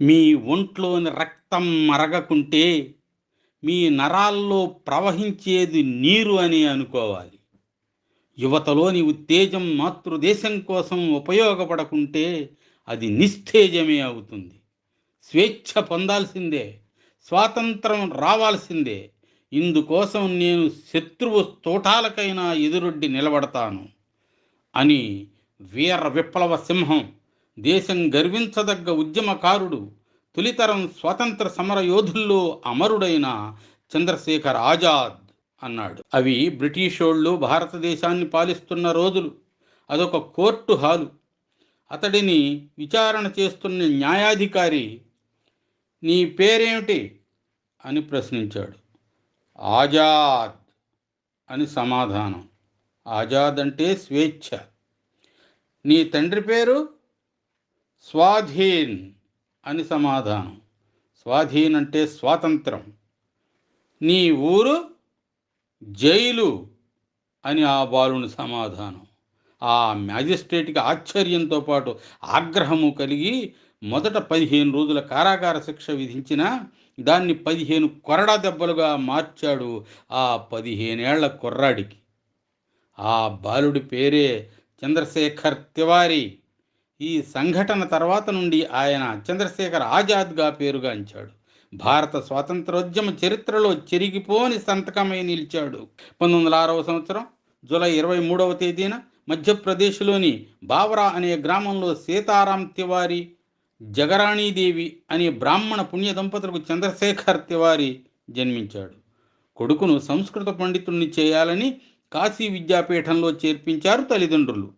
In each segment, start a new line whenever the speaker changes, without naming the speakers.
మీ ఒంట్లోని రక్తం మరగకుంటే మీ నరాల్లో ప్రవహించేది నీరు అని అనుకోవాలి. యువతలోని ఉత్తేజం మాతృదేశం కోసం ఉపయోగపడకుంటే అది నిస్తేజమే అవుతుంది. స్వేచ్ఛ పొందాల్సిందే, స్వాతంత్రం రావాల్సిందే. ఇందుకోసం నేను శత్రువు తోటాలకైనా ఎదురొడ్డి నిలబడతాను అని వీర విప్లవ సింహం, దేశం గర్వించదగ్గ ఉద్యమకారుడు, తొలితరం స్వాతంత్ర సమర యోధుల్లో అమరుడైన చంద్రశేఖర్ ఆజాద్ అన్నాడు. అవి బ్రిటిషోళ్ళు భారతదేశాన్ని పాలిస్తున్న రోజులు. అదొక కోర్టు హాలు. అతడిని విచారణ చేస్తున్న న్యాయాధికారి, నీ పేరేమిటి అని ప్రశ్నించాడు. ఆజాద్ అని సమాధానం. ఆజాద్ అంటే స్వేచ్ఛ. నీ తండ్రి పేరు? స్వాధీన్ అని సమాధానం. స్వాధీన్ అంటే స్వాతంత్రం. నీ ఊరు? జైలు అని ఆ బాలుని సమాధానం. ఆ మ్యాజిస్ట్రేట్కి ఆశ్చర్యంతో పాటు ఆగ్రహము కలిగి మొదట 15 రోజుల కారాగార శిక్ష విధించినా దాన్ని 15 కొరడా దెబ్బలుగా మార్చాడు ఆ 15 ఏళ్ల కుర్రాడికి. ఆ బాలుడి పేరే చంద్రశేఖర్ తివారీ. ఈ సంఘటన తర్వాత నుండి ఆయన చంద్రశేఖర్ ఆజాద్గా పేరుగాంచాడు. భారత స్వాతంత్రోద్యమ చరిత్రలో చెరిగిపోని సంతకమై నిలిచాడు. 1906 సంవత్సరం జూలై 23వ తేదీన మధ్యప్రదేశ్లోని బావరా అనే గ్రామంలో సీతారాం తివారీ, జగరాణీదేవి అనే బ్రాహ్మణ పుణ్య దంపతులకు చంద్రశేఖర్ తివారీ జన్మించాడు. కొడుకును సంస్కృత పండితుణ్ణి చేయాలని కాశీ విద్యాపీఠంలో చేర్పించారు తల్లిదండ్రులు.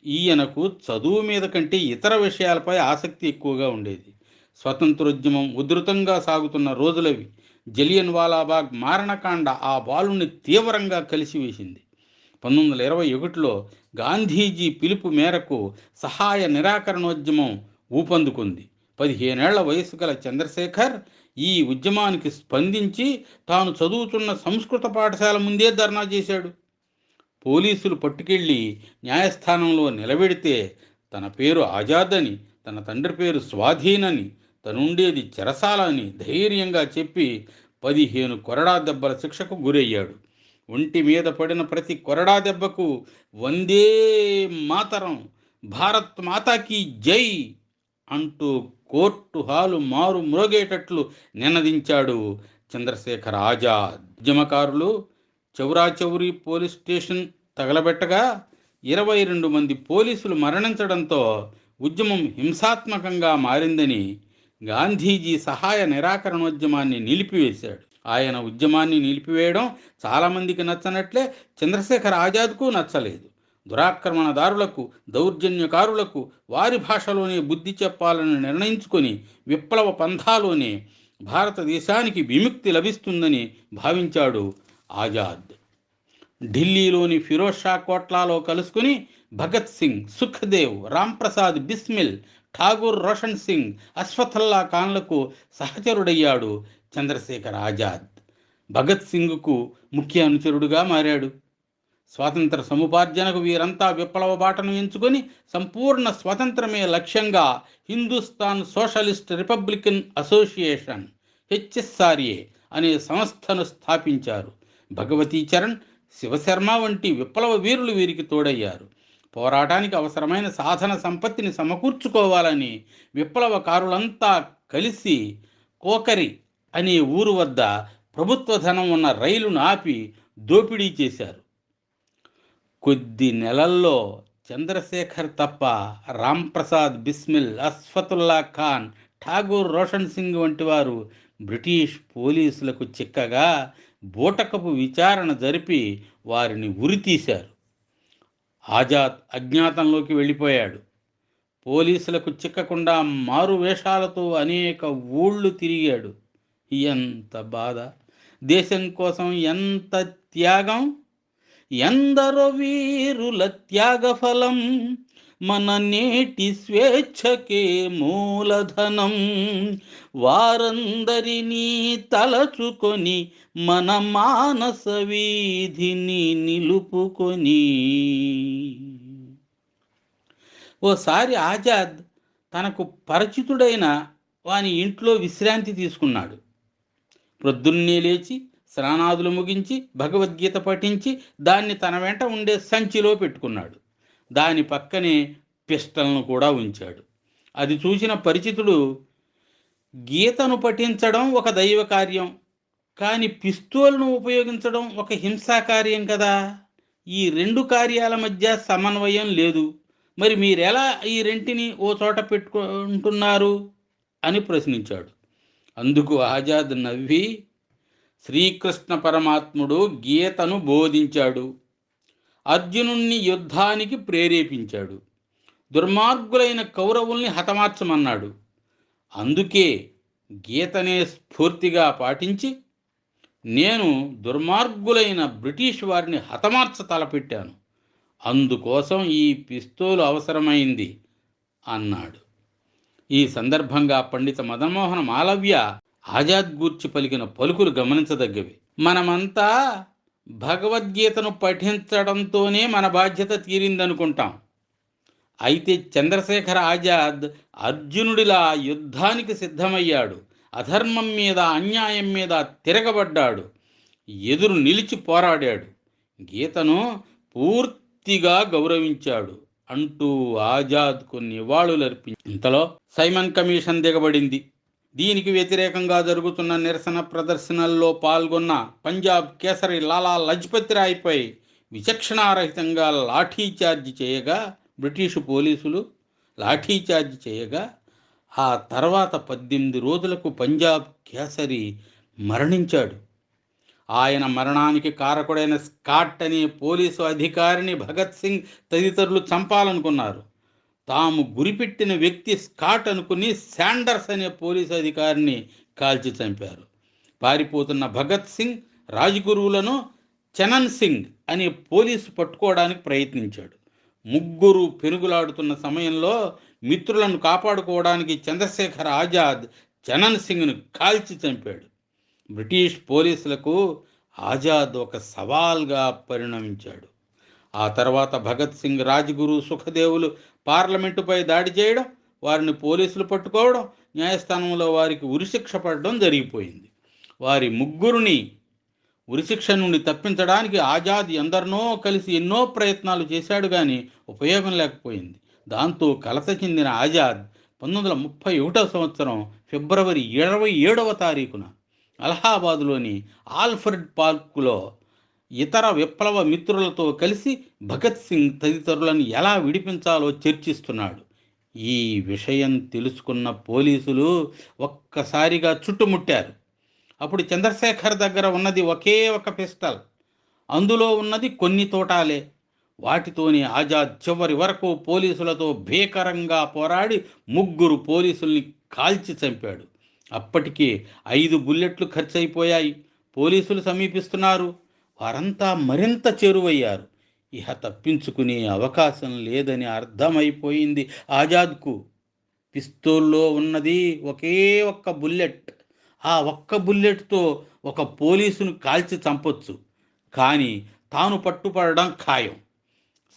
ఈయనకు చదువు మీద కంటే ఇతర విషయాలపై ఆసక్తి ఎక్కువగా ఉండేది. స్వతంత్రోద్యమం ఉధృతంగా సాగుతున్న రోజులవి. జలియన్ వాలాబాగ్ మారణకాండ ఆ బాలుని తీవ్రంగా కలిసివేసింది. 1921లో గాంధీజీ పిలుపు మేరకు సహాయ నిరాకరణోద్యమం ఊపందుకుంది. 15 ఏళ్ల వయసు గల చంద్రశేఖర్ ఈ ఉద్యమానికి స్పందించి తాను చదువుతున్న సంస్కృత పాఠశాల ముందే ధర్నా చేశాడు. పోలీసులు పట్టుకెళ్ళి న్యాయస్థానంలో నిలబెడితే తన పేరు ఆజాద్ అని, తన తండ్రి పేరు స్వాధీన్ అని, తనుండేది చెరసాల అని ధైర్యంగా చెప్పి 15 కొరడా దెబ్బల శిక్షకు గురయ్యాడు. ఒంటి మీద పడిన ప్రతి కొరడా దెబ్బకు వందే మాతరం, భారత్ మాతాకి జై అంటూ కోర్టు హాలు మారు మ్రోగేటట్లు నినదించాడు చంద్రశేఖర్ ఆజాద్. ఉద్యమకారులు చౌరాచౌరీ పోలీస్ స్టేషన్ తగలబెట్టగా 22 మంది పోలీసులు మరణించడంతో ఉద్యమం హింసాత్మకంగా మారిందని గాంధీజీ సహాయ నిరాకరణోద్యమాన్ని నిలిపివేశాడు. ఆయన ఉద్యమాన్ని నిలిపివేయడం చాలామందికి నచ్చనట్లే చంద్రశేఖర్ ఆజాద్కు నచ్చలేదు. దురాక్రమణదారులకు, దౌర్జన్యకారులకు వారి భాషలోనే బుద్ధి చెప్పాలని నిర్ణయించుకొని విప్లవ పంథాలోనే భారతదేశానికి విముక్తి లభిస్తుందని భావించాడు ఆజాద్. ఢిల్లీలోని ఫిరోజ్ షా కోట్లాలో కలుసుకుని భగత్ సింగ్, సుఖ్దేవ్, రాంప్రసాద్ బిస్మిల్, ఠాగూర్ రోషన్ సింగ్, అశ్వత్థుల్లా ఖాన్లకు సహచరుడయ్యాడు చంద్రశేఖర్ ఆజాద్. భగత్ సింగ్కు ముఖ్య అనుచరుడుగా మారాడు. స్వాతంత్ర సముపార్జనకు వీరంతా విప్లవ బాటను ఎంచుకొని సంపూర్ణ స్వాతంత్రమే లక్ష్యంగా Hindustan socialist Republican association HSRA అనే సంస్థను స్థాపించారు. భగవతీ చరణ్, శివశర్మ వంటి విప్లవ వీరులు వీరికి తోడయ్యారు. పోరాటానికి అవసరమైన సాధన సంపత్తిని సమకూర్చుకోవాలని విప్లవకారులంతా కలిసి కోకరి అనే ఊరు వద్ద ప్రభుత్వ ధనం ఉన్న రైలును ఆపి దోపిడీ చేశారు. కొద్ది నెలల్లో చంద్రశేఖర్ తప్ప రాంప్రసాద్ బిస్మిల్, అశ్వతుల్లా ఖాన్, ఠాగూర్ రోషన్ సింగ్ వంటి వారు బ్రిటిష్ పోలీసులకు చిక్కగా బూటకపు విచారణ జరిపి వారిని ఉరితీశారు. ఆజాద్ అజ్ఞాతంలోకి వెళ్ళిపోయాడు. పోలీసులకు చిక్కకుండా మారు వేషాలతో అనేక ఊళ్ళు తిరిగాడు. ఎంత బాధ! దేశం కోసం ఎంత త్యాగం! ఎందరో వీరుల త్యాగఫలం మన నేటి స్వేచ్ఛకే మూలధనం. వారందరినీ తలచుకొని మన మానస వీధిని నిలుపుకొని. ఓసారి ఆజాద్ తనకు పరిచితుడైన వాని ఇంట్లో విశ్రాంతి తీసుకున్నాడు. ప్రొద్దున్నే లేచి స్నానాదులు ముగించి భగవద్గీత పఠించి దాన్ని తన వెంట ఉండే సంచిలో పెట్టుకున్నాడు. దాని పక్కనే పిస్టల్ను కూడా ఉంచాడు. అది చూసిన పరిచితుడు, గీతను పఠించడం ఒక దైవ కార్యం, కానీ పిస్తోల్ను ఉపయోగించడం ఒక హింసా కార్యం కదా, ఈ రెండు కార్యాల మధ్య సమన్వయం లేదు, మరి మీరెలా ఈ రెంటిని ఓ చోట పెట్టుకుంటున్నారు అని ప్రశ్నించాడు. అందుకు ఆజాద్ నవ్వి, శ్రీకృష్ణ పరమాత్ముడు గీతను బోధించాడు, అర్జునుణ్ణి యుద్ధానికి ప్రేరేపించాడు, దుర్మార్గులైన కౌరవుల్ని హతమార్చమన్నాడు. అందుకే గీతనే స్ఫూర్తిగా పాటించి నేను దుర్మార్గులైన బ్రిటిష్ వారిని హతమార్చ తలపెట్టాను. అందుకోసం ఈ పిస్తోలు అవసరమైంది అన్నాడు. ఈ సందర్భంగా పండిత మదన్మోహన మాలవ్య ఆజాద్ గూర్చి పలికిన పలుకులు గమనించదగ్గవి. మనమంతా భగవద్గీతను పఠించడంతోనే మన బాధ్యత తీరిందనుకుంటాం. అయితే చంద్రశేఖర్ ఆజాద్ అర్జునుడిలా యుద్ధానికి సిద్ధమయ్యాడు. అధర్మం మీద, అన్యాయం మీద తిరగబడ్డాడు, ఎదురు నిలిచి పోరాడాడు, గీతను పూర్తిగా గౌరవించాడు అంటూ ఆజాద్కు నివాళులర్పించాడు. ఇంతలో సైమన్ కమిషన్ దిగబడింది. దీనికి వ్యతిరేకంగా జరుగుతున్న నిరసన ప్రదర్శనల్లో పాల్గొన్న పంజాబ్ కేసరి లాలా లజపత్ రాయ్పై విచక్షణారహితంగా లాఠీచార్జి చేయగా, బ్రిటిషు పోలీసులు లాఠీచార్జి చేయగా, ఆ తర్వాత 18 రోజులకు పంజాబ్ కేసరి మరణించాడు. ఆయన మరణానికి కారకుడైన స్కాట్ అనే పోలీసు అధికారిని భగత్ సింగ్ తదితరులు చంపాలనుకున్నారు. తాము గురిపెట్టిన వ్యక్తి స్కాట్ అనుకుని శాండర్స్ అనే పోలీసు అధికారిని కాల్చి చంపారు. పారిపోతున్న భగత్ సింగ్ రాజ్గురువులను చనన్ సింగ్ అనే పోలీసు పట్టుకోవడానికి ప్రయత్నించాడు. ముగ్గురు పెనుగులాడుతున్న సమయంలో మిత్రులను కాపాడుకోవడానికి చంద్రశేఖర్ ఆజాద్ చనన్ సింగ్ను కాల్చి చంపాడు. బ్రిటిష్ పోలీసులకు ఆజాద్ ఒక సవాల్గా పరిణమించాడు. ఆ తర్వాత భగత్ సింగ్, రాజ్గురు, సుఖదేవులు పార్లమెంటుపై దాడి చేయడం, వారిని పోలీసులు పట్టుకోవడం, న్యాయస్థానంలో వారికి ఉరిశిక్ష పడడం జరిగిపోయింది. వారి ముగ్గురిని ఉరిశిక్ష నుండి తప్పించడానికి ఆజాద్ ఎందరినో కలిసి ఎన్నో ప్రయత్నాలు చేశాడు, కానీ ఉపయోగం లేకపోయింది. దాంతో కలత చెందిన ఆజాద్ 1931 సంవత్సరం ఫిబ్రవరి 27వ తారీఖున అలహాబాదులోని ఆల్ఫ్రెడ్ పార్కులో ఇతర విప్లవ మిత్రులతో కలిసి భగత్ సింగ్ తదితరులను ఎలా విడిపించాలో చర్చిస్తున్నాడు. ఈ విషయం తెలుసుకున్న పోలీసులు ఒక్కసారిగా చుట్టుముట్టారు. అప్పుడు చంద్రశేఖర్ దగ్గర ఉన్నది ఒకే ఒక పిస్టల్, అందులో ఉన్నది కొన్ని తోటాలే. వాటితోనే ఆజాద్ చివరి వరకు పోలీసులతో భీకరంగా పోరాడి ముగ్గురు పోలీసుల్ని కాల్చి చంపాడు. అప్పటికే 5 బుల్లెట్లు ఖర్చయిపోయాయి. పోలీసులు సమీపిస్తున్నారు. వారంతా మరింత చేరువయ్యారు. ఇహ తప్పించుకునే అవకాశం లేదని అర్థమైపోయింది ఆజాద్కు. పిస్తోల్లో ఉన్నది ఒకే ఒక్క బుల్లెట్. ఆ ఒక్క బుల్లెట్తో ఒక పోలీసును కాల్చి చంపొచ్చు, కానీ తాను పట్టుపడడం ఖాయం.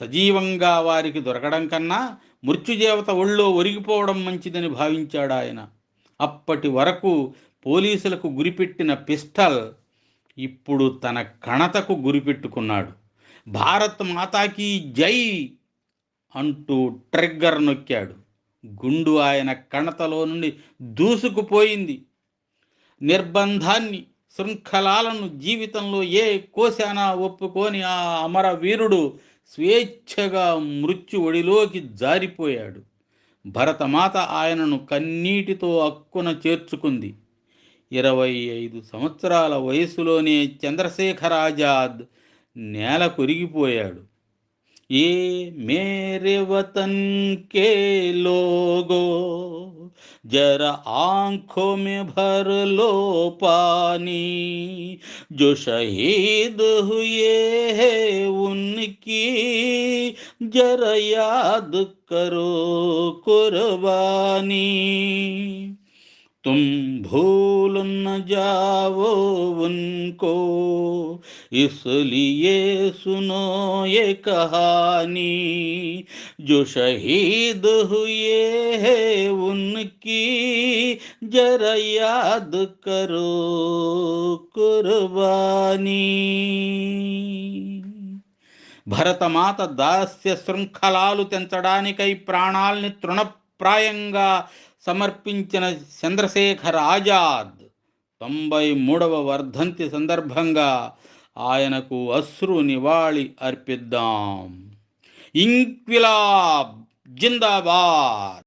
సజీవంగా వారికి దొరకడం కన్నా మృత్యుదేవత ఒళ్ళో ఒరిగిపోవడం మంచిదని భావించాడు ఆయన. అప్పటి వరకు పోలీసులకు గురిపెట్టిన పిస్టల్ ఇప్పుడు తన కణతకు గురిపెట్టుకున్నాడు. భారత్ మాతాకి జై అంటూ ట్రిగ్గర్ నొక్కాడు. గుండు ఆయన కణతలో నుండి దూసుకుపోయింది. నిర్బంధాన్ని, శృంఖలాలను జీవితంలో ఏ కోశానా ఒప్పుకొని ఆ అమరవీరుడు స్వేచ్ఛగా మృత్యు ఒడిలోకి జారిపోయాడు. భరతమాత ఆయనను కన్నీటితో అక్కున చేర్చుకుంది. 25 సంవత్సరాల వయసులోనే చంద్రశేఖర్ ఆజాద్ నేల కొరిగిపోయాడు. ఏ మేరే వతన్ కే లోగో జరా ఆంఖో మే భర్ లో పానీ జో షహీద్ హుయే హై ఉన్కీ జరా యాద్ కరో కుర్బానీ तुम भूल न जाओ उनको, इसलिए सुनो ये कहानी, जो शहीद हुए हैं उनकी जरा याद करो कुर्बानी. భరతమాత దాస్య శృంఖలాలు తెంచడానికై ప్రాణాల్ని తృణప్రాయంగా సమర్పించిన చంద్రశేఖర్ ఆజాద్ 93వ వర్ధంతి సందర్భంగా ఆయనకు అశ్రు నివాళి అర్పిద్దాం. ఇంక్విలాబ్ జిందాబాద్.